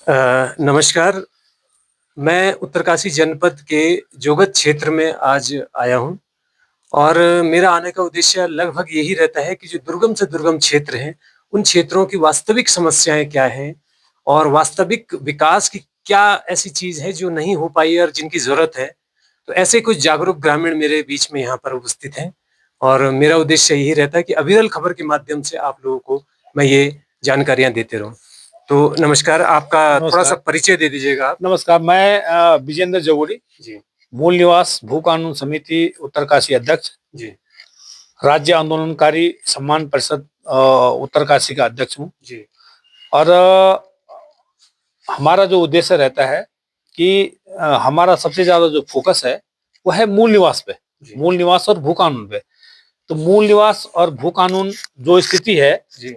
नमस्कार। मैं उत्तरकाशी जनपद के जोगत क्षेत्र में आज आया हूँ और मेरा आने का उद्देश्य लगभग यही रहता है कि जो दुर्गम से दुर्गम क्षेत्र हैं, उन क्षेत्रों की वास्तविक समस्याएँ क्या हैं और वास्तविक विकास की क्या ऐसी चीज़ है जो नहीं हो पाई है और जिनकी ज़रूरत है। तो ऐसे कुछ जागरूक ग्रामीण मेरे बीच में यहाँ पर उपस्थित हैं और मेरा उद्देश्य यही रहता है कि अविरल खबर के माध्यम से आप लोगों को मैं ये जानकारियाँ देते रहूँ। तो नमस्कार, आपका थोड़ा-सा नमस्कार। परिचय दे दीजिएगा आप? नमस्कार, मैं विजेंद्र जगोरी, जी, मूल निवास भू कानून समिति उत्तरकाशी अध्यक्ष, जी, राज्य आंदोलनकारी सम्मान परिषद उत्तरकाशी का अध्यक्ष हूँ। जी, और हमारा जो उद्देश्य रहता है कि हमारा सबसे ज्यादा जो फोकस है वो है मूल निवास पे, जी, मूल निवास और भू कानून पे। तो मूल निवास और भू कानून जो स्थिति है जी,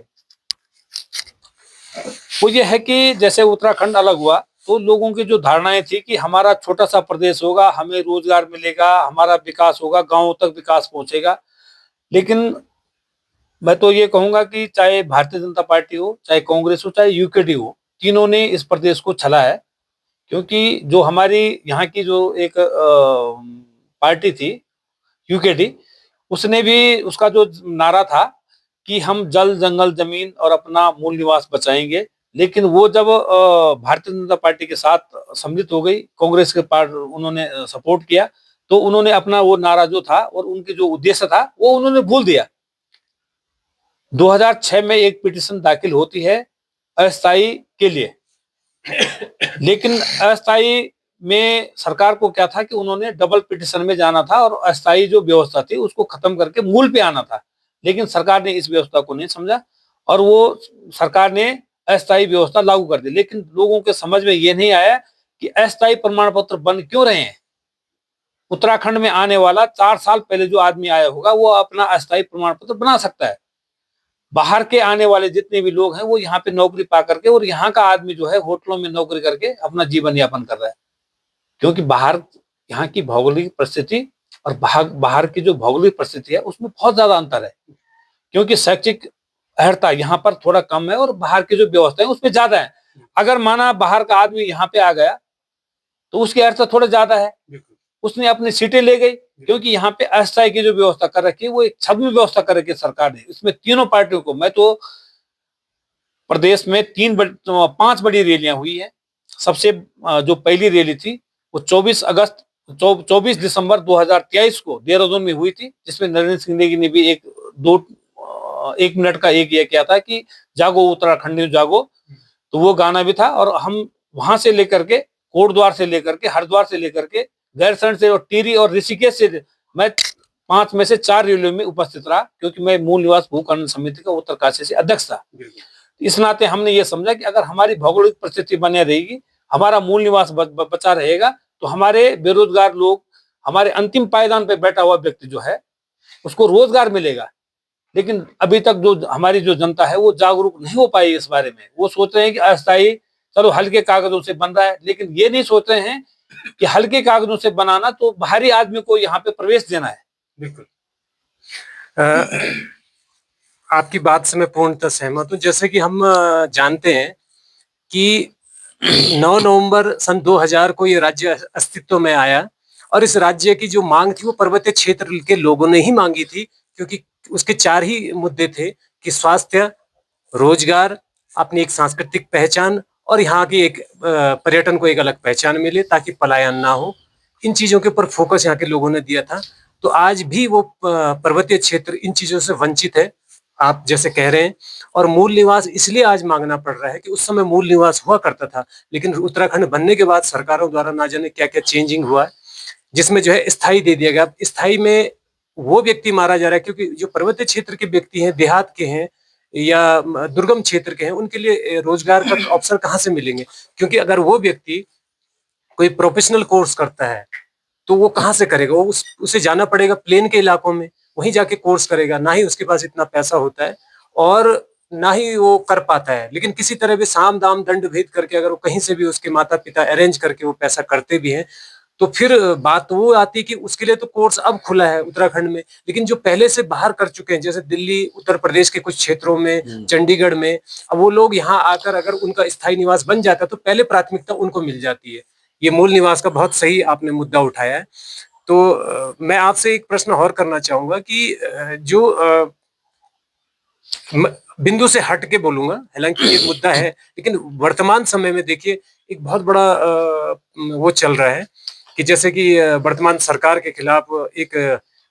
वो ये है कि जैसे उत्तराखंड अलग हुआ तो लोगों की जो धारणाएं थी कि हमारा छोटा सा प्रदेश होगा, हमें रोजगार मिलेगा, हमारा विकास होगा, गांवों तक विकास पहुंचेगा। लेकिन मैं तो ये कहूंगा कि चाहे भारतीय जनता पार्टी हो, चाहे कांग्रेस हो, चाहे यूकेडी हो, तीनों ने इस प्रदेश को छला है। क्योंकि जो हमारी यहाँ की जो एक पार्टी थी, यूकेडी, उसने भी उसका जो नारा था कि हम जल जंगल जमीन और अपना मूल निवास बचाएंगे। लेकिन वो जब भारतीय जनता पार्टी के साथ सम्मिलित हो गई, कांग्रेस के पार्ट उन्होंने सपोर्ट किया, तो उन्होंने अपना वो नारा जो था और उनके जो उद्देश्य था वो उन्होंने भूल दिया। 2006 में एक पिटीशन दाखिल होती है अस्थायी के लिए। लेकिन अस्थायी में सरकार को क्या था कि उन्होंने डबल पिटीशन में जाना था और अस्थायी जो व्यवस्था थी उसको खत्म करके मूल पे आना था। लेकिन सरकार ने इस व्यवस्था को नहीं समझा और वो सरकार ने अस्थायी व्यवस्था लागू कर दी। लेकिन लोगों के समझ में ये नहीं आया कि अस्थायी प्रमाण पत्र बन क्यों रहे हैं। उत्तराखंड में आने वाला 4 साल पहले जो आदमी आया होगा वो अपना अस्थायी प्रमाण पत्र बना सकता है। बाहर के आने वाले जितने भी लोग हैं वो यहाँ पे नौकरी पा करके, और यहाँ का आदमी जो है होटलों में नौकरी करके अपना जीवन यापन कर रहा है। क्योंकि बाहर यहाँ की भौगोलिक परिस्थिति और बाहर की जो भौगोलिक परिस्थिति है उसमें बहुत ज्यादा अंतर है। क्योंकि शैक्षिक अर्हता यहाँ पर थोड़ा कम है और बाहर की जो व्यवस्था है उसमें ज्यादा है। अगर माना बाहर का आदमी यहाँ पे आ गया तो उसकी अर्थता थोड़ा ज्यादा है, उसने अपनी सीटें ले गई। क्योंकि यहाँ पे अस्थायी की जो व्यवस्था कर रखी है वो एक छद्म व्यवस्था कर रखी है सरकार ने। इसमें तीनों पार्टियों को, मैं तो प्रदेश में 5 बड़ी रैलियां हुई है। सबसे जो पहली रैली थी वो 24 दिसंबर 2023 को देहरादून में हुई थी, जिसमें नरेंद्र सिंह नेगी ने भी एक मिनट का एक ये किया था कि जागो उत्तराखंड जागो। तो वो गाना भी था और हम वहां से लेकर के, कोटद्वार से लेकर के, हरिद्वार से लेकर के, गैरसैंण से और टिहरी और ऋषिकेश से मैं 5 में से 4 रैलियों में उपस्थित रहा। क्योंकि मैं मूल निवास भू कानून समिति का उत्तरकाशी से अध्यक्ष था। इस नाते हमने ये समझा कि अगर हमारी भौगोलिक परिस्थिति बने रहेगी, हमारा मूल निवास बचा रहेगा, तो हमारे बेरोजगार लोग, हमारे अंतिम पायदान पे बैठा हुआ व्यक्ति जो है उसको रोजगार मिलेगा। लेकिन अभी तक जो हमारी जो जनता है वो जागरूक नहीं हो पाई इस बारे में। वो सोच रहे हैं कि अस्थायी चलो हल्के कागजों से बन रहा है, लेकिन ये नहीं सोच रहे हैं कि हल्के कागजों से बनाना तो बाहरी आदमी को यहाँ पे प्रवेश देना है। बिल्कुल। अ, आपकी बात से मैं पूर्णतः सहमत हूँ। जैसे कि हम जानते हैं कि 9 नवंबर सन 2000 को ये राज्य अस्तित्व में आया और इस राज्य की जो मांग थी वो पर्वतीय क्षेत्र के लोगों ने ही मांगी थी, क्योंकि उसके 4 ही मुद्दे थे कि स्वास्थ्य, रोजगार, अपनी एक सांस्कृतिक पहचान और यहाँ की एक पर्यटन को एक अलग पहचान मिले ताकि पलायन ना हो। इन चीज़ों के ऊपर फोकस यहाँ के लोगों ने दिया था। तो आज भी वो पर्वतीय क्षेत्र इन चीज़ों से वंचित है, आप जैसे कह रहे हैं। और मूल निवास इसलिए आज मांगना पड़ रहा है कि उस समय मूल निवास हुआ करता था, लेकिन उत्तराखंड बनने के बाद सरकारों द्वारा ना जाने क्या-क्या चेंजिंग हुआ है, जिसमें जो है स्थायी दे दिया गया। अब स्थायी में वो व्यक्ति मारा जा रहा है क्योंकि जो पर्वतीय क्षेत्र के व्यक्ति हैं, देहात के हैं या दुर्गम क्षेत्र के हैं, उनके लिए रोजगार का ऑप्शन कहाँ से मिलेंगे? क्योंकि अगर वो व्यक्ति कोई प्रोफेशनल कोर्स करता है तो वो कहाँ से करेगा? वो उसे जाना पड़ेगा प्लेन के इलाकों में, वहीं जाके कोर्स करेगा। ना ही उसके पास इतना पैसा होता है और ना ही वो कर पाता है। लेकिन किसी तरह भी साम-दाम, दंड-भेद करके अगर वो कहीं से भी उसके माता-पिता अरेंज करके वो पैसा करते भी हैं, तो फिर बात वो आती है कि उसके लिए तो कोर्स अब खुला है उत्तराखंड में, लेकिन जो पहले से बाहर कर चुके हैं जैसे दिल्ली, उत्तर प्रदेश के कुछ क्षेत्रों में, चंडीगढ़ में, अब वो लोग यहाँ आकर अगर उनका स्थायी निवास बन जाता है तो पहले प्राथमिकता उनको मिल जाती है। ये मूल निवास का बहुत सही आपने मुद्दा उठाया है। तो मैं आपसे एक प्रश्न और करना चाहूंगा कि जो बिंदु से हट के बोलूंगा, हालांकि ये मुद्दा है, लेकिन वर्तमान समय में देखिए एक बहुत बड़ा वो चल रहा है कि जैसे कि वर्तमान सरकार के खिलाफ एक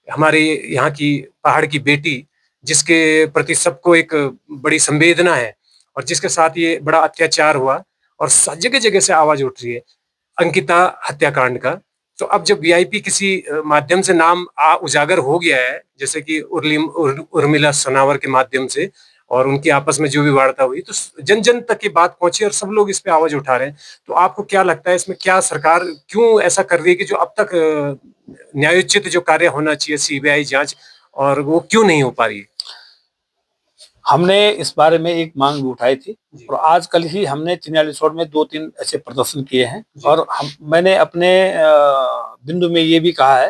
हमारे यहाँ की पहाड़ की बेटी जिसके प्रति सबको एक बड़ी संवेदना है और जिसके साथ ये बड़ा अत्याचार हुआ और जगह जगह से आवाज उठ रही है, अंकिता हत्याकांड का। तो अब जब वीआईपी किसी माध्यम से नाम उजागर हो गया है, जैसे कि उर्मिला सोनावर के माध्यम से, और उनकी आपस में जो भी वार्ता हुई, तो जन जन तक ये बात पहुंची और सब लोग इस पे आवाज उठा रहे हैं। तो आपको क्या लगता है इसमें क्या सरकार क्यों ऐसा कर रही है कि जो अब तक न्यायोचित जो कार्य होना चाहिए, सीबीआई जांच, और वो क्यों नहीं हो पा रही है? हमने इस बारे में एक मांग भी उठाई थी और आज कल ही हमने चिन्याली रिसोर्ट में 2-3 ऐसे प्रदर्शन किए हैं और मैंने अपने बिंदु में ये भी कहा है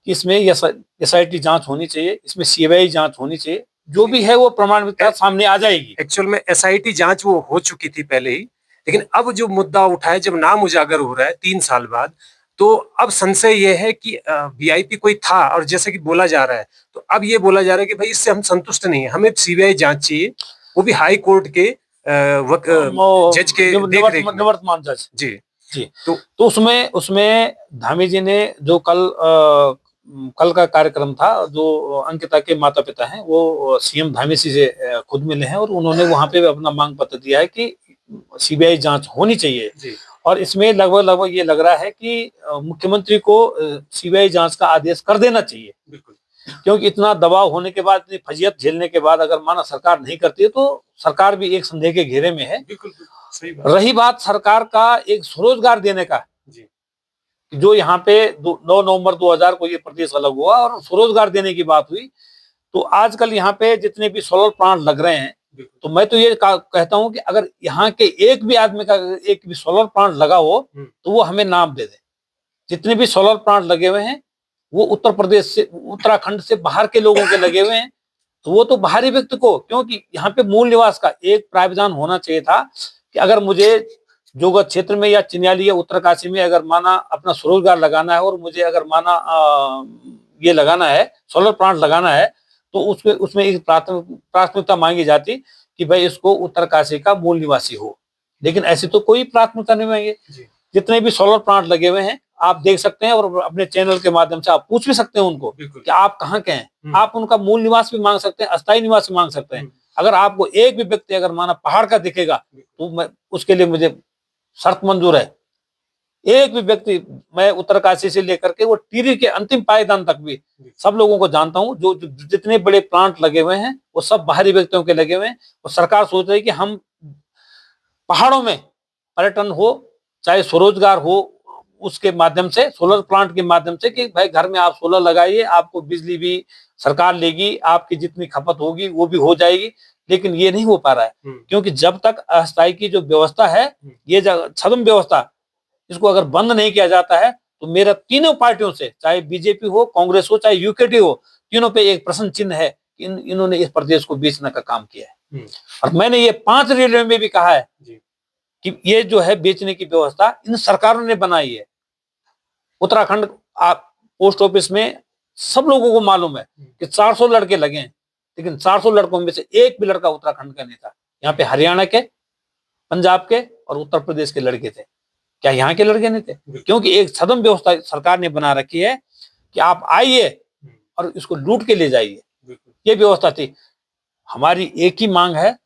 कि इसमें एसआईटी जांच होनी चाहिए, इसमें सीबीआई जांच होनी चाहिए, जो भी है वो प्रमाणित सामने आ जाएगी। एक्चुअल में एसआईटी जांच वो हो चुकी थी पहले ही, लेकिन अब जो मुद्दा उठा है, जब नाम उजागर हो रहा है 3 साल बाद, तो अब संशय ये है कि वीआईपी कोई था, और जैसे कि बोला जा रहा है, तो अब ये बोला जा रहा है कि भाई इससे हम संतुष्ट नहीं है, हमें सीबीआई जांच चाहिए, वो भी हाई कोर्ट के जज के निवर्तमान जज। जी जी। तो उसमें धामी जी ने जो कल का कार्यक्रम था, जो अंकिता के माता पिता हैं वो सीएम धामी जी से खुद मिले हैं और उन्होंने वहां पे अपना मांग पत्र दिया है कि सीबीआई जांच होनी चाहिए। और इसमें लगभग ये लग रहा है कि मुख्यमंत्री को सीबीआई जांच का आदेश कर देना चाहिए, क्योंकि इतना दबाव होने के बाद, इतनी फजीयत झेलने के बाद अगर माना सरकार नहीं करती है तो सरकार भी एक संदेह के घेरे में है। रही बात सरकार का एक स्वरोजगार देने का, जो यहाँ पे 9 नवंबर 2000 को ये प्रदेश अलग हुआ और स्वरोजगार देने की बात हुई, तो आजकल यहाँ पे जितने भी सोलर प्लांट लग रहे हैं, तो मैं तो ये कहता हूँ कि अगर यहाँ के एक भी आदमी का एक भी सोलर प्लांट लगा हो तो वो हमें नाम दे दे। जितने भी सोलर प्लांट लगे हुए हैं वो उत्तर प्रदेश से, उत्तराखंड से बाहर के लोगों के लगे हुए हैं, तो वो तो बाहरी व्यक्ति को, क्योंकि यहाँ पे मूल निवास का एक प्रावधान होना चाहिए था कि अगर मुझे जोगत क्षेत्र में या चिन्याली या उत्तरकाशी में अगर माना अपना स्वरोजगार लगाना है और मुझे अगर माना ये लगाना है, सोलर प्लांट लगाना है, तो उसमें एक प्राथमिकता मांगी जाती कि भाई इसको उत्तरकाशी का मूल निवासी हो, लेकिन ऐसी तो कोई प्राथमिकता नहीं मांगी। जितने भी सोलर प्लांट लगे हुए हैं आप देख सकते हैं और अपने चैनल के माध्यम से आप पूछ भी सकते हैं उनको कि आप कहाँ के हैं। आप उनका मूल निवास भी मांग सकते हैं, अस्थायी निवास भी मांग सकते हैं। अगर आपको एक भी व्यक्ति अगर माना पहाड़ का दिखेगा तो मैं उसके लिए मुझे शर्त मंजूर है। एक भी व्यक्ति, मैं उत्तरकाशी से लेकर के वो टिहरी के अंतिम पायदान तक भी सब लोगों को जानता हूँ, जो जितने बड़े प्लांट लगे हुए हैं वो सब बाहरी व्यक्तियों के लगे हुए हैं। और सरकार सोच रही है कि हम पहाड़ों में पर्यटन हो, चाहे स्वरोजगार हो, उसके माध्यम से, सोलर प्लांट के माध्यम से, कि भाई घर में आप सोलर लगाइए, आपको बिजली भी सरकार लेगी, आपकी जितनी खपत होगी वो भी हो जाएगी। लेकिन ये नहीं हो पा रहा है, क्योंकि जब तक अस्थायी की जो व्यवस्था है, ये छद्म व्यवस्था, इसको अगर बंद नहीं किया जाता है तो मेरा तीनों पार्टियों से, चाहे बीजेपी हो, कांग्रेस हो, चाहे यूकेडी हो, तीनों पे एक प्रश्न चिन्ह है कि इन्होंने इस प्रदेश को बेचने का काम किया है। और मैंने ये 5 रेलवे में भी कहा है कि ये जो है बेचने की व्यवस्था इन सरकारों ने बनाई है। उत्तराखंड पोस्ट ऑफिस में सब लोगों को मालूम है कि 400 लड़के लगे हैं, लेकिन 400 लड़कों में से एक भी लड़का उत्तराखंड का नहीं था। यहाँ पे हरियाणा के, पंजाब के और उत्तर प्रदेश के लड़के थे। क्या यहाँ के लड़के नहीं थे? क्योंकि एक छद्म व्यवस्था सरकार ने बना रखी है कि आप आइए और इसको लूट के ले जाइए, ये व्यवस्था थी। हमारी एक ही मांग है,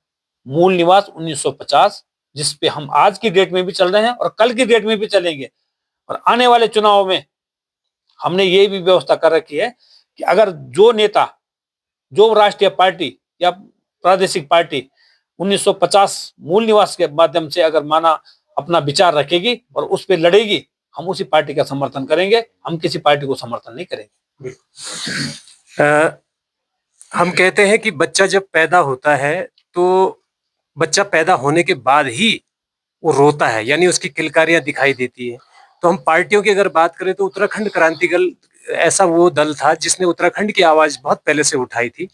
मूल निवास 1950, जिसपे हम आज की डेट में भी चल रहे हैं और कल की डेट में भी चलेंगे। और आने वाले चुनाव में हमने ये भी व्यवस्था कर रखी है कि अगर जो नेता, जो राष्ट्रीय पार्टी या प्रादेशिक पार्टी 1950 मूल निवास के माध्यम से अगर माना अपना विचार रखेगी और उस पर लड़ेगी, हम उसी पार्टी का समर्थन करेंगे, हम किसी पार्टी को समर्थन नहीं करेंगे। हम कहते हैं कि बच्चा जब पैदा होता है तो बच्चा पैदा होने के बाद ही वो रोता है, यानी उसकी किलकारियां दिखाई देती है। तो हम पार्टियों की अगर बात करें तो उत्तराखंड क्रांति दल ऐसा वो दल था जिसने उत्तराखंड की आवाज बहुत पहले से उठाई थी,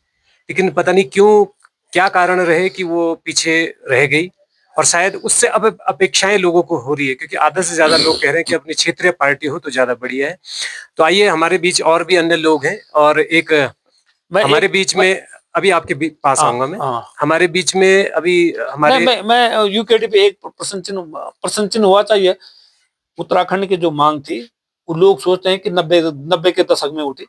लेकिन पता नहीं क्यों, क्या कारण रहे कि वो पीछे रह गई। और शायद उससे अब अपेक्षाएं लोगों को हो रही है, क्योंकि आधा से ज्यादा लोग कह रहे हैं कि अपनी क्षेत्रीय पार्टी हो तो ज्यादा बढ़िया है। तो आइए, हमारे बीच और भी अन्य लोग हैं, और एक मैं हमारे एक बीच में अभी आपके पास हाँ आऊंगा मैं। हाँ हमारे बीच में अभी हमारे मैं यूकेडी पे एक प्रश्न चिन्ह हुआ चाहिए। उत्तराखंड की जो मांग थी, वो लोग सोचते हैं कि नब्बे नब्बे के दशक में उठी।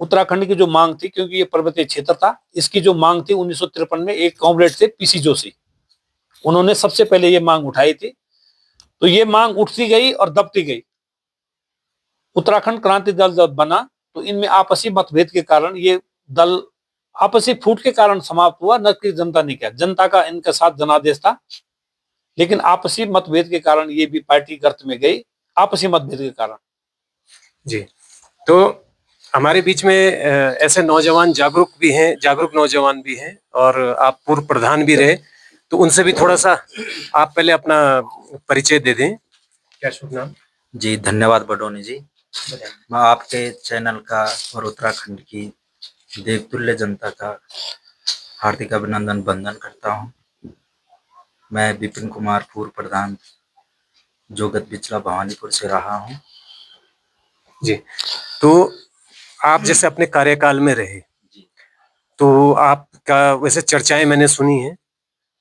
उत्तराखंड की जो मांग थी, क्योंकि ये पर्वतीय क्षेत्र था, इसकी जो मांग थी 1953 में एक कॉमरेड थे पीसी जोशी, उन्होंने सबसे पहले ये मांग उठाई थी। तो ये मांग उठती गई और दबती गई। उत्तराखंड क्रांति दल जब बना तो इनमें आपसी मतभेद के कारण ये दल आपसी फूट के कारण समाप्त हुआ, न कि जनता ने किया। जनता का इनके साथ जनादेश था, लेकिन आपसी मतभेद के कारण ये भी पार्टी गर्त में गई, आपसी मतभेद के कारण। जी, तो हमारे बीच में ऐसे नौजवान जागरूक भी हैं, जागरूक नौजवान भी हैं, और आप पूर्व प्रधान भी रहे, तो उनसे भी थोड़ा सा आप पहले अपना परिचय दे दें। क्या शुभ नाम? जी, धन्यवाद बडोनी जी। मैं आपके चैनल का और उत्तराखंड की देवतुल्य जनता का हार्दिक अभिनंदन वंदन करता हूँ। मैं विपिन कुमार, पूर्व प्रधान, जोगत बिचला, भवानीपुर से रहा हूँ। जी, तो आप जैसे अपने कार्यकाल में रहे, तो आपका वैसे चर्चाएं मैंने सुनी हैं,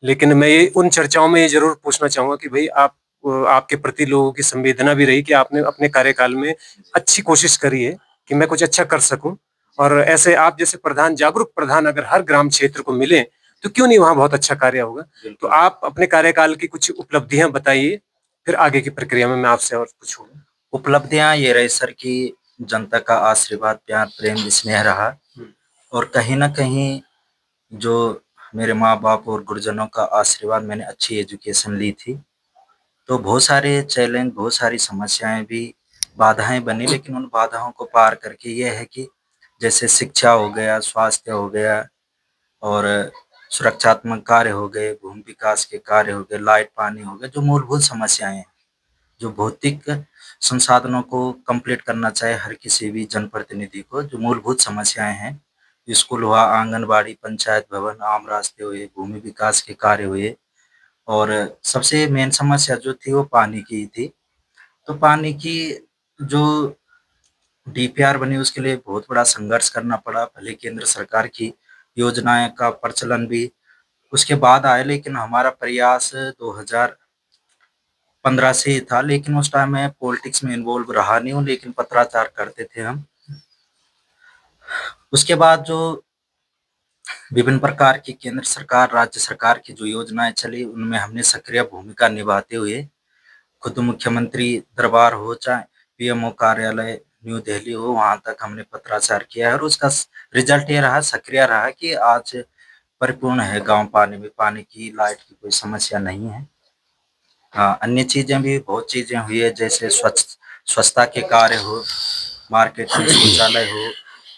लेकिन मैं ये उन चर्चाओं में ये जरूर पूछना चाहूंगा कि भाई आपके प्रति लोगों की संवेदना भी रही कि आपने अपने कार्यकाल में अच्छी कोशिश करी है कि मैं कुछ अच्छा कर सकूं, और ऐसे आप जैसे प्रधान, जागरूक प्रधान अगर हर ग्राम क्षेत्र को मिले तो क्यों नहीं वहां बहुत अच्छा कार्य होगा। तो आप अपने कार्यकाल की कुछ उपलब्धियां बताइए, फिर आगे की प्रक्रिया में मैं आपसे और पूछूंगा। उपलब्धियां ये रही सर कि जनता का आशीर्वाद, प्यार, प्रेम, स्नेह रहा, और कहीं ना कहीं जो मेरे माँ बाप और गुरुजनों का आशीर्वाद, मैंने अच्छी एजुकेशन ली थी। तो बहुत सारे चैलेंज, बहुत सारी समस्याएं भी, बाधाएं बनी, लेकिन उन बाधाओं को पार करके ये है कि जैसे शिक्षा हो गया, स्वास्थ्य हो गया, और सुरक्षात्मक कार्य हो गए, भूमि विकास के कार्य हो गए, लाइट पानी हो गए, जो मूलभूत समस्याएं हैं, जो भौतिक संसाधनों को कंप्लीट करना चाहे हर किसी भी जनप्रतिनिधि को, जो मूलभूत समस्याएं हैं, स्कूल हुआ, आंगनबाड़ी, पंचायत भवन, आम रास्ते हुए, भूमि विकास के कार्य हुए, और सबसे मेन समस्या जो थी वो पानी की थी। तो पानी की जो डीपीआर बनी उसके लिए बहुत बड़ा संघर्ष करना पड़ा। भले केंद्र सरकार की योजनाएं का प्रचलन भी उसके बाद आया, लेकिन हमारा प्रयास 2015 से ही था, लेकिन उस टाइम मैं पॉलिटिक्स में इन्वॉल्व रहा नहीं हूँ, लेकिन पत्राचार करते थे हम। उसके बाद जो विभिन्न प्रकार की केंद्र सरकार, राज्य सरकार की जो योजनाएं चली, उनमें हमने सक्रिय भूमिका निभाते हुए, खुद मुख्यमंत्री दरबार हो, चाहे पीएमओ कार्यालय न्यू दिल्ली हो, वहां तक हमने पत्राचार किया है, और उसका रिजल्ट ये रहा, सक्रिय रहा, कि आज परिपूर्ण है गांव पानी में, पानी की, लाइट की कोई समस्या नहीं है। हाँ, अन्य चीजें भी बहुत चीजें हुई है, जैसे स्वच्छता के कार्य हो, मार्केट में शौचालय हो,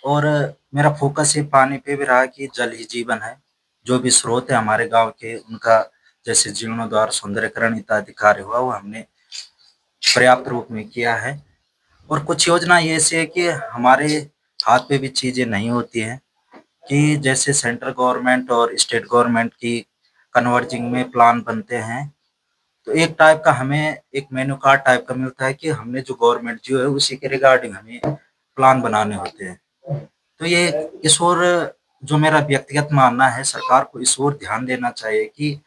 और मेरा फोकस ये पानी पे भी रहा कि जल ही जीवन है। जो भी स्रोत है हमारे गांव के, उनका जैसे जीर्णोद्धार, सौंदर्यकरण इत्यादि कार्य हुआ, वो हमने पर्याप्त रूप में किया है। और कुछ योजना ये ऐसी है कि हमारे हाथ पे भी चीजें नहीं होती हैं, कि जैसे सेंट्रल गवर्नमेंट और स्टेट गवर्नमेंट की कन्वर्जिंग में प्लान बनते हैं, तो एक टाइप का हमें एक मेन्यू कार्ड टाइप का मिलता है कि हमने जो गवर्नमेंट जो है उसी के रिगार्डिंग हमें प्लान बनाने होते हैं। तो ये इस ओर जो मेरा व्यक्तिगत मानना है, सरकार को इस ओर ध्यान देना चाहिए कि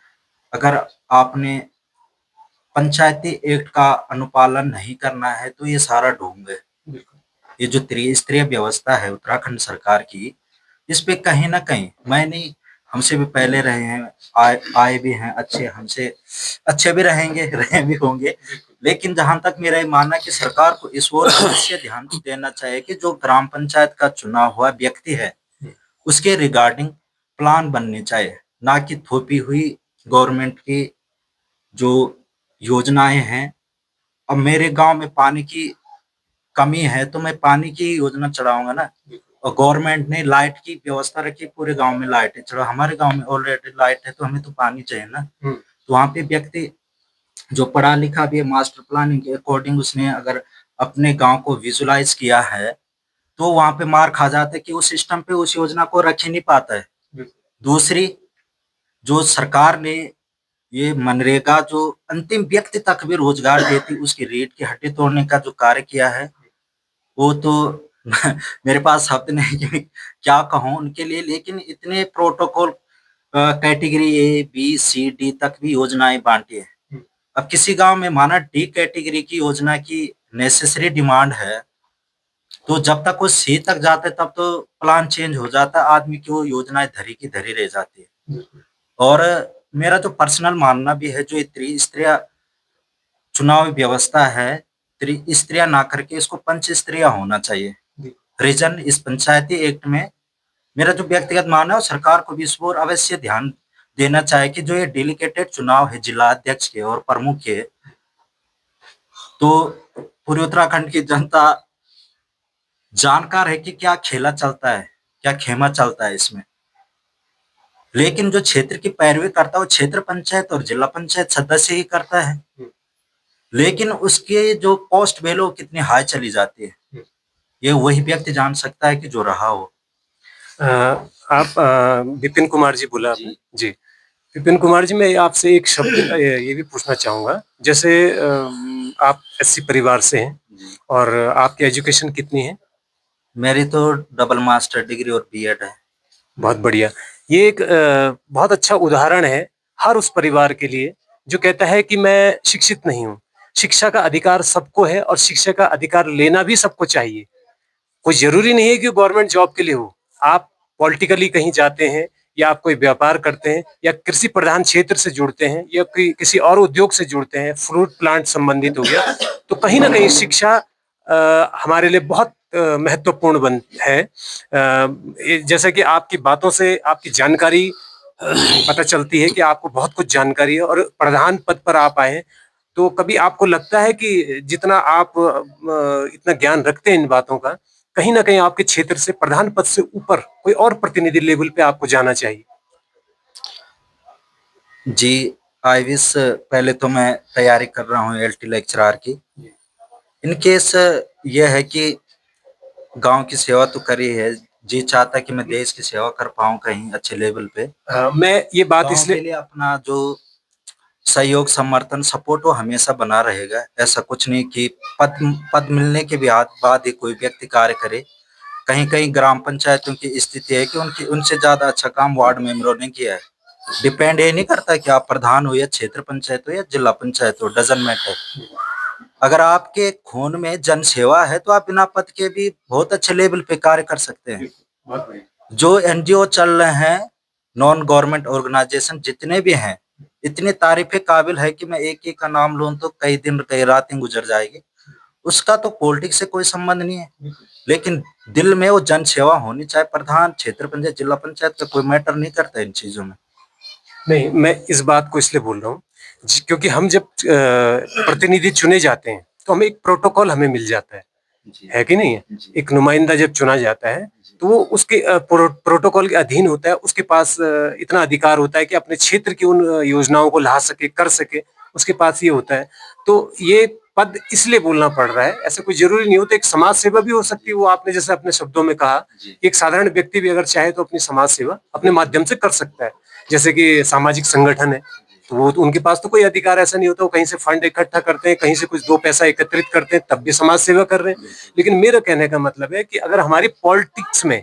अगर आपने पंचायती एक्ट का अनुपालन नहीं करना है तो ये सारा ढोंग है। ये जो त्रिस्तरीय व्यवस्था है उत्तराखंड सरकार की, इस पे कहीं ना कहीं, मैं नहीं, हमसे भी पहले रहे हैं, आए भी हैं अच्छे, हमसे अच्छे भी रहेंगे, रहे भी होंगे, लेकिन जहां तक मेरा ये मानना है कि सरकार को इस ओर अवश्य ध्यान देना चाहिए कि जो ग्राम पंचायत का चुना हुआ व्यक्ति है उसके रिगार्डिंग प्लान बनने चाहिए, ना कि थोपी हुई गवर्नमेंट की जो योजनाएं हैं। अब मेरे गांव में पानी की कमी है तो मैं पानी की योजना चढ़ाऊंगा ना, और गवर्नमेंट ने लाइट की व्यवस्था रखी, पूरे गांव में लाइट है, चलो हमारे गांव में ऑलरेडी लाइट है तो हमें तो पानी चाहिए ना। तो वहां पे व्यक्ति जो पढ़ा लिखा भी है, मास्टर प्लानिंग के अकॉर्डिंग उसने अगर अपने गांव को विजुलाइज किया है तो वहां पे मार खा जाता है कि उस सिस्टम पे उस योजना को रख ही नहीं पाता है। दूसरी, जो सरकार ने ये मनरेगा जो अंतिम व्यक्ति तक भी रोजगार देती उसकी रीढ़ की हड्डी तोड़ने का जो कार्य किया है, वो तो मेरे पास शब्द नहीं कि क्या कहूँ उनके लिए। लेकिन इतने protocol category A B C D तक भी योजनाएं बांटी है। अब किसी गांव में माना डी कैटेगरी की योजना की नेसेसरी डिमांड है, तो जब तक वो सी तक जाते तब तो प्लान चेंज हो जाता है, आदमी की वो योजनाएं धरी की धरी रह जाती है। और मेरा जो पर्सनल मानना भी है, जो त्रिस्तरीय चुनाव व्यवस्था है, त्रिस्तरीय ना करके इसको पंचस्तरीय होना चाहिए। रीजन इस पंचायती एक्ट में मेरा जो व्यक्तिगत मानना है, सरकार को भी इस पर अवश्य ध्यान देना चाहिए कि जो ये डेलीकेटेड चुनाव है जिला अध्यक्ष के और प्रमुख के, तो पूरे उत्तराखंड की जनता जानकार है कि क्या खेला चलता है, क्या खेमा चलता है इसमें। लेकिन जो क्षेत्र की पैरवी करता है वो क्षेत्र पंचायत और जिला पंचायत सदस्य ही करता है, लेकिन उसके जो कॉस्ट वैल्यू कितनी हाई चली जाती है ये वही व्यक्ति जान सकता है कि जो रहा हो। आप विपिन कुमार जी बोला आपने जी। विपिन कुमार जी, मैं आपसे एक शब्द ये भी पूछना चाहूंगा, जैसे आप एससी परिवार से हैं और आपकी एजुकेशन कितनी है? मेरी तो डबल मास्टर डिग्री और बीएड है। बहुत बढ़िया। ये एक बहुत अच्छा उदाहरण है हर उस परिवार के लिए जो कहता है कि मैं शिक्षित नहीं हूँ। शिक्षा का अधिकार सबको है और शिक्षा का अधिकार लेना भी सबको चाहिए। कोई जरूरी नहीं है कि गवर्नमेंट जॉब के लिए हो। आप पॉलिटिकली कहीं जाते हैं या आप कोई व्यापार करते हैं या कृषि प्रधान क्षेत्र से जुड़ते हैं या किसी और उद्योग से जुड़ते हैं, फ्रूट प्लांट संबंधित हो गया, तो कहीं ना कहीं शिक्षा हमारे लिए बहुत महत्वपूर्ण है। जैसा कि आपकी बातों से आपकी जानकारी पता चलती है कि आपको बहुत कुछ जानकारी है और प्रधान पद पर आप आए हैं, तो कभी आपको लगता है कि जितना आप इतना ज्ञान रखते हैं इन बातों का, कहीं ना कहीं आपके क्षेत्र से प्रधान पद से ऊपर कोई और प्रतिनिधि लेवल पे आपको जाना चाहिए? जी, आई विश। पहले तो मैं तैयारी कर रहा हूँ एलटी लेक्चरर की। इन केस ये है कि गांव की सेवा तो करी है, जी चाहता कि मैं देश की सेवा कर पाऊं कहीं अच्छे लेवल पे। मैं ये बात गांव इसलिए के लिए अपना जो सहयोग समर्थन सपोर्ट वो हमेशा बना रहेगा। ऐसा कुछ नहीं कि पद मिलने के बाद ही कोई व्यक्ति कार्य करे। कहीं कहीं ग्राम पंचायतों की स्थिति है कि उनसे ज्यादा अच्छा काम वार्ड मेंबरों ने किया है। डिपेंड ये नहीं करता कि आप प्रधान हो या क्षेत्र पंचायत हो या जिला पंचायत हो, डजंट मैटर। अगर आपके खून में जन सेवा है तो आप बिना पद के भी बहुत अच्छे लेवल पे कार्य कर सकते हैं। जो एनजीओ चल रहे हैं, नॉन गवर्नमेंट ऑर्गेनाइजेशन जितने भी हैं, इतने तारीफे काबिल है कि मैं एक एक का नाम लूं तो कई दिन कई रातें गुजर जाएगी। उसका तो पॉलिटिक्स से कोई संबंध नहीं है, लेकिन दिल में वो जन सेवा होनी चाहिए। प्रधान, क्षेत्र पंचायत, जिला पंचायत का कोई मैटर नहीं करता इन चीजों में। नहीं, मैं इस बात को इसलिए बोल रहा हूँ क्योंकि हम जब प्रतिनिधि चुने जाते हैं तो हमें एक प्रोटोकॉल हमें मिल जाता है कि नहीं है? एक नुमाइंदा जब चुना जाता है तो वो उसके प्रोटोकॉल के अधीन होता है, उसके पास इतना अधिकार होता है कि अपने क्षेत्र की उन योजनाओं को ला सके, कर सके, उसके पास ये होता है। तो ये पद इसलिए बोलना पड़ रहा है, ऐसा कोई जरूरी नहीं होता। एक समाज सेवा भी हो सकती है, वो आपने जैसे अपने शब्दों में कहा, एक साधारण व्यक्ति भी अगर चाहे तो अपनी समाज सेवा अपने माध्यम से कर सकता है। जैसे कि सामाजिक संगठन है, तो वो उनके पास तो कोई अधिकार ऐसा नहीं होता, वो कहीं से फंड इकट्ठा करते हैं, कहीं से कुछ दो पैसा एकत्रित करते हैं, तब भी समाज सेवा कर रहे हैं। लेकिन मेरा कहने का मतलब है कि अगर हमारी पॉलिटिक्स में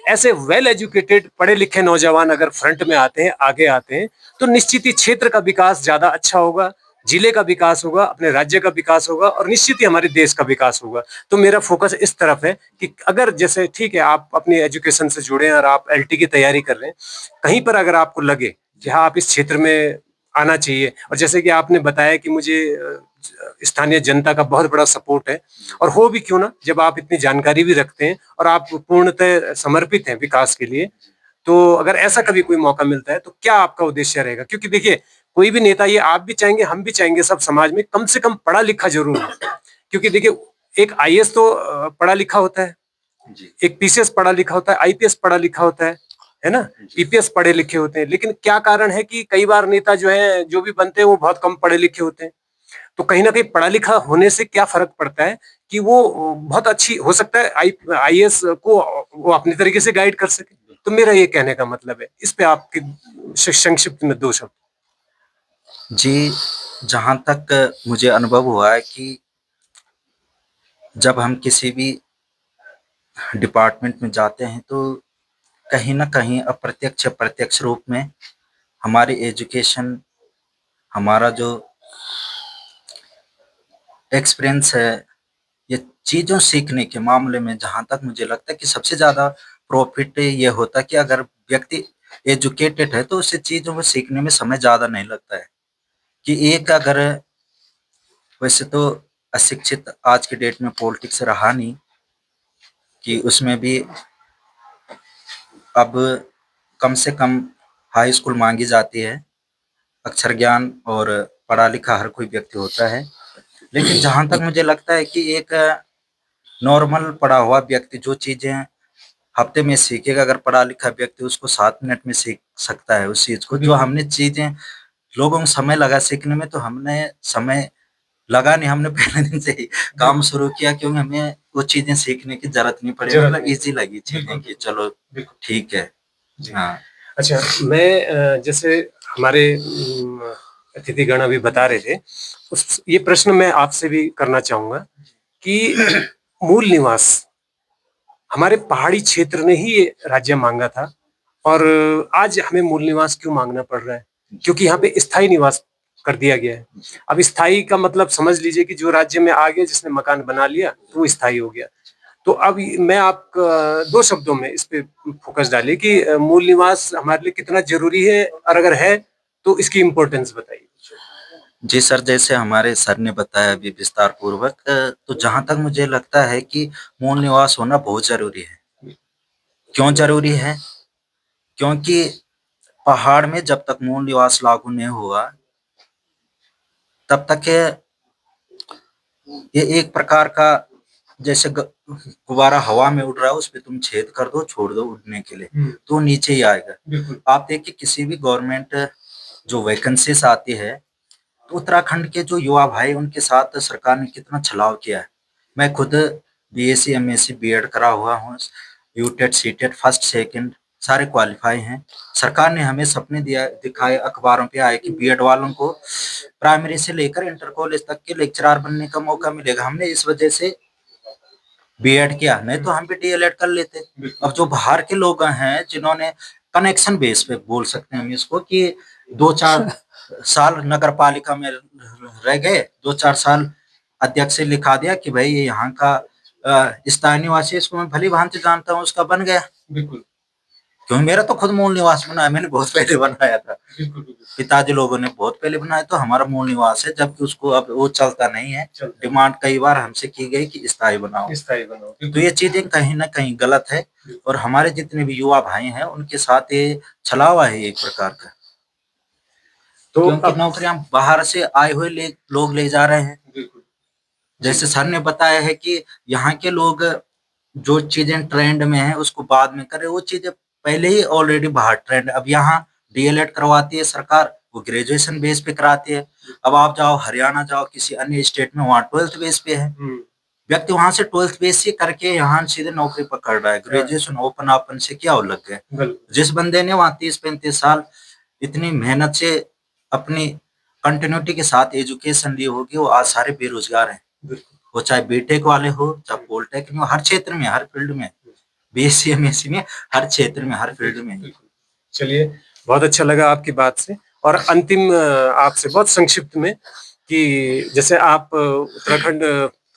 ऐसे वेल एजुकेटेड पढ़े लिखे नौजवान अगर फ्रंट में आते हैं, आगे आते हैं, तो निश्चित ही क्षेत्र का विकास ज्यादा अच्छा होगा, जिले का विकास होगा, अपने राज्य का विकास होगा और निश्चित ही हमारे देश का विकास होगा। तो मेरा फोकस इस तरफ है कि अगर जैसे ठीक है आप अपनी एजुकेशन से जुड़े हैं और आप एलटी की तैयारी कर रहे हैं, कहीं पर अगर आपको लगे कि हाँ आप इस क्षेत्र में आना चाहिए, और जैसे कि आपने बताया कि मुझे स्थानीय जनता का बहुत बड़ा सपोर्ट है, और हो भी क्यों ना, जब आप इतनी जानकारी भी रखते हैं और आप पूर्णतः समर्पित हैं विकास के लिए, तो अगर ऐसा कभी कोई मौका मिलता है तो क्या आपका उद्देश्य रहेगा? क्योंकि देखिए कोई भी नेता, ये आप भी चाहेंगे, हम भी चाहेंगे, सब समाज में कम से कम पढ़ा लिखा जरूर हो। क्योंकि देखिए एक आईएएस तो पढ़ा लिखा होता है, एक पीसीएस पढ़ा लिखा होता है, आईपीएस पढ़ा लिखा होता है ना, पीपीएस पढ़े लिखे होते हैं। लेकिन क्या कारण है कि कई बार नेता जो है, जो भी बनते हैं, वो बहुत कम पढ़े लिखे होते हैं। तो कहीं ना कहीं पढ़ा लिखा होने से क्या फर्क पड़ता है कि वो बहुत अच्छी हो सकता है, आईएएस को वो अपनी तरीके से गाइड कर सके। तो मेरा ये कहने का मतलब है, इस पे आपके संक्षिप्त में 2 शब्द। जी, जहाँ तक मुझे अनुभव हुआ है कि जब हम किसी भी डिपार्टमेंट में जाते हैं तो कहीं न कहीं अप्रत्यक्ष प्रत्यक्ष रूप में हमारी एजुकेशन, हमारा जो एक्सपीरियंस है, ये चीज़ों सीखने के मामले में जहाँ तक मुझे लगता है कि सबसे ज़्यादा प्रॉफ़िट ये होता है कि अगर व्यक्ति एजुकेटेड है तो उसे चीज़ों को सीखने में समय ज़्यादा नहीं लगता है। कि एक अगर वैसे तो अशिक्षित आज के डेट में पॉलिटिक्स रहा नहीं कि उसमें भी अब कम से कम हाई स्कूल मांगी जाती है, अक्षर ज्ञान और पढ़ा लिखा हर कोई व्यक्ति होता है। लेकिन जहाँ तक मुझे लगता है कि एक नॉर्मल पढ़ा हुआ व्यक्ति जो चीज़ें हफ्ते में सीखेगा, अगर पढ़ा लिखा व्यक्ति उसको 7 मिनट में सीख सकता है उस चीज़ को। जो हमने चीज़ें लोगों को समय लगा सीखने में, तो हमने समय लगा नहीं, हमने पहले दिन से ही काम शुरू किया क्योंकि हमें वो चीज़ें सीखने की ज़रूरत नहीं पड़ी, मतलब ईज़ी लगी चीज़ें कि चलो ठीक है। हाँ। अच्छा, मैं जैसे हमारे अतिथिगण अभी बता रहे थे, ये प्रश्न मैं आपसे भी करना चाहूंगा कि मूल निवास हमारे पहाड़ी क्षेत्र ने ही ये राज्य मांगा था, और आज हमें मूल निवास क्यों मांगना पड़ रहा है? क्योंकि यहाँ पे स्थायी निवास कर दिया गया है। अब स्थायी का मतलब समझ लीजिए कि जो राज्य में आ गया, जिसने मकान बना लिया तो वो स्थायी हो गया। तो अब मैं आप 2 शब्दों में इस पे फोकस डालिए कि मूल निवास हमारे लिए कितना जरूरी है, और अगर है तो इसकी इम्पोर्टेंस बताइए। जी सर, जैसे हमारे सर ने बताया अभी विस्तार पूर्वक, तो जहाँ तक मुझे लगता है कि मूल निवास होना बहुत ज़रूरी है। क्यों ज़रूरी है? क्योंकि पहाड़ में जब तक मूल निवास लागू नहीं हुआ, तब तक ये एक प्रकार का जैसे गुब्बारा हवा में उड़ रहा है, उस पे तुम छेद कर दो, छोड़ दो उड़ने के लिए, तो वो नीचे ही आएगा। आप देखिए किसी भी गवर्नमेंट जो वैकेंसीज आती है, तो उत्तराखंड के जो युवा भाई उनके साथ सरकार ने कितना छलाव किया है। मैं खुद बीएससी, एमएससी, बीएड करा हुआ हूँ, यूटेट, सीटेट फर्स्ट सेकंड सारे क्वालिफाई हैं। सरकार ने हमें सपने दिखाए, अखबारों पे आए कि बीएड वालों को प्राइमरी से लेकर इंटर कॉलेज तक के लेक्चरर बनने का मौका मिलेगा। हमने इस वजह से बीएड किया, नहीं तो हम भी डीएलएड कर लेते। अब जो बाहर के लोग हैं जिन्होंने कनेक्शन बेस पे बोल सकते हैं हम इसको कि 2-4 साल नगर पालिका में रह गए, 2-4 साल अध्यक्ष से लिखा दिया कि भाई ये यहाँ का स्थायी निवासी, इसको मैं भली भांति जानता हूँ, उसका बन गया। बिल्कुल, क्योंकि मेरा तो खुद मूल निवास बना है, मैंने बहुत पहले बनाया था। पिताजी लोगों ने बहुत पहले बनाया, तो हमारा मूल निवास है, जबकि उसको अब वो चलता नहीं है। डिमांड कई बार हमसे की गई कि स्थायी बनाओ। तो ये चीजें कहीं ना कहीं गलत है, और हमारे जितने भी युवा भाई हैं उनके साथ ये छलावा है एक प्रकार का। तो क्योंकि नौकरियां बाहर से आए हुए लोग ले जा रहे हैं। जैसे सर ने बताया है कि यहाँ के लोग जो चीजें ट्रेंड में है उसको बाद में करे, वो चीजें पहले ही ऑलरेडी बाहर ट्रेंड। अब यहाँ डीएलएड करवाती है सरकार, वो ग्रेजुएशन बेस पे कराती है। अब आप जाओ हरियाणा, जाओ किसी अन्य स्टेट में, वहाँ 12th बेस पे है। व्यक्ति वहां से 12th बेस से करके यहाँ सीधे नौकरी पकड़ रहा है। ग्रेजुएशन ओपन अपन से क्या लग गए। जिस बंदे ने वहाँ 30-35 साल इतनी मेहनत से अपनी कंटिन्यूटी के साथ एजुकेशन ली होगी, वो आज सारे बेरोजगार हैं। वो चाहे बीटेक वाले हो, चाहे पॉलिटेक्निक में, हर क्षेत्र में, हर फील्ड में, बीएससी, एमएससी में, हर क्षेत्र में, हर फील्ड में। चलिए, बहुत अच्छा लगा आपकी बात से। और अंतिम आपसे बहुत संक्षिप्त में कि जैसे आप उत्तराखंड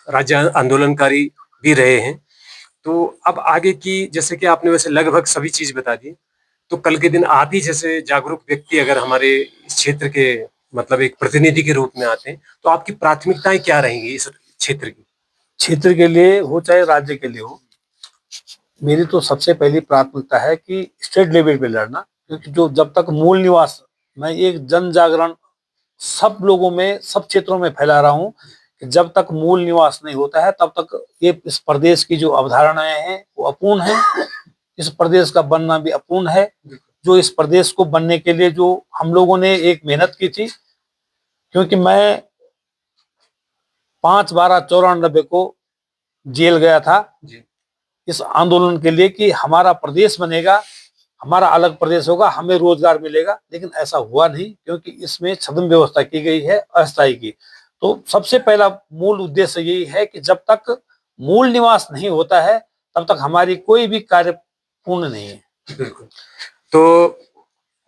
राज्य आंदोलनकारी भी रहे हैं, तो अब आगे की, जैसे कि आपने वैसे लगभग सभी चीज बता दी, तो कल के दिन आप ही जैसे जागरूक व्यक्ति अगर हमारे इस क्षेत्र के मतलब एक प्रतिनिधि के रूप में आते हैं, तो आपकी प्राथमिकताएं क्या रहेंगी इस क्षेत्र की? क्षेत्र के लिए हो चाहे राज्य के लिए हो, मेरी तो सबसे पहली प्राथमिकता है कि स्टेट लेवल पे लड़ना। क्योंकि जो जब तक मूल निवास, मैं एक जन जागरण सब लोगों में, सब क्षेत्रों में फैला रहा हूँ कि जब तक मूल निवास नहीं होता है तब तक ये इस प्रदेश की जो अवधारणाएं हैं वो अपूर्ण है। इस प्रदेश का बनना भी अपूर्ण है। जो इस प्रदेश को बनने के लिए जो हम लोगों ने एक मेहनत की थी, क्योंकि मैं 5/12/94 को जेल गया था जी। इस आंदोलन के लिए कि हमारा प्रदेश बनेगा, हमारा अलग प्रदेश होगा, हमें रोजगार मिलेगा। लेकिन ऐसा हुआ नहीं, क्योंकि इसमें छद्म व्यवस्था की गई है अस्थायी की। तो सबसे पहला मूल उद्देश्य यही है कि जब तक मूल निवास नहीं होता है तब तक हमारी कोई भी कार्य पूर्ण नहीं है। बिल्कुल। तो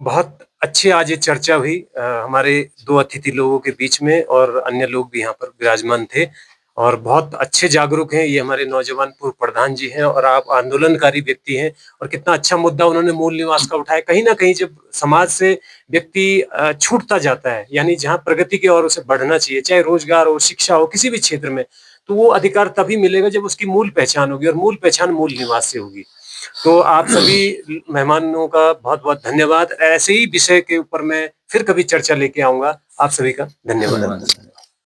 बहुत अच्छी आज ये चर्चा हुई हमारे 2 अतिथि लोगों के बीच में, और अन्य लोग भी यहाँ पर विराजमान थे, और बहुत अच्छे जागरूक हैं ये हमारे नौजवान पूर्व प्रधान जी हैं, और आप आंदोलनकारी व्यक्ति हैं, और कितना अच्छा मुद्दा उन्होंने मूल निवास का उठाया। कहीं ना कहीं जब समाज से व्यक्ति छूटता जाता है, यानी जहाँ प्रगति की ओर उसे बढ़ना चाहिए, चाहे रोजगार हो, शिक्षा हो, किसी भी क्षेत्र में, तो वो अधिकार तभी मिलेगा जब उसकी मूल पहचान होगी, और मूल पहचान मूल निवास से होगी। तो आप सभी मेहमानों का बहुत-बहुत धन्यवाद। ऐसे ही विषय के ऊपर मैं फिर कभी चर्चा लेके आऊंगा। आप सभी का धन्यवाद। धन्यवाद।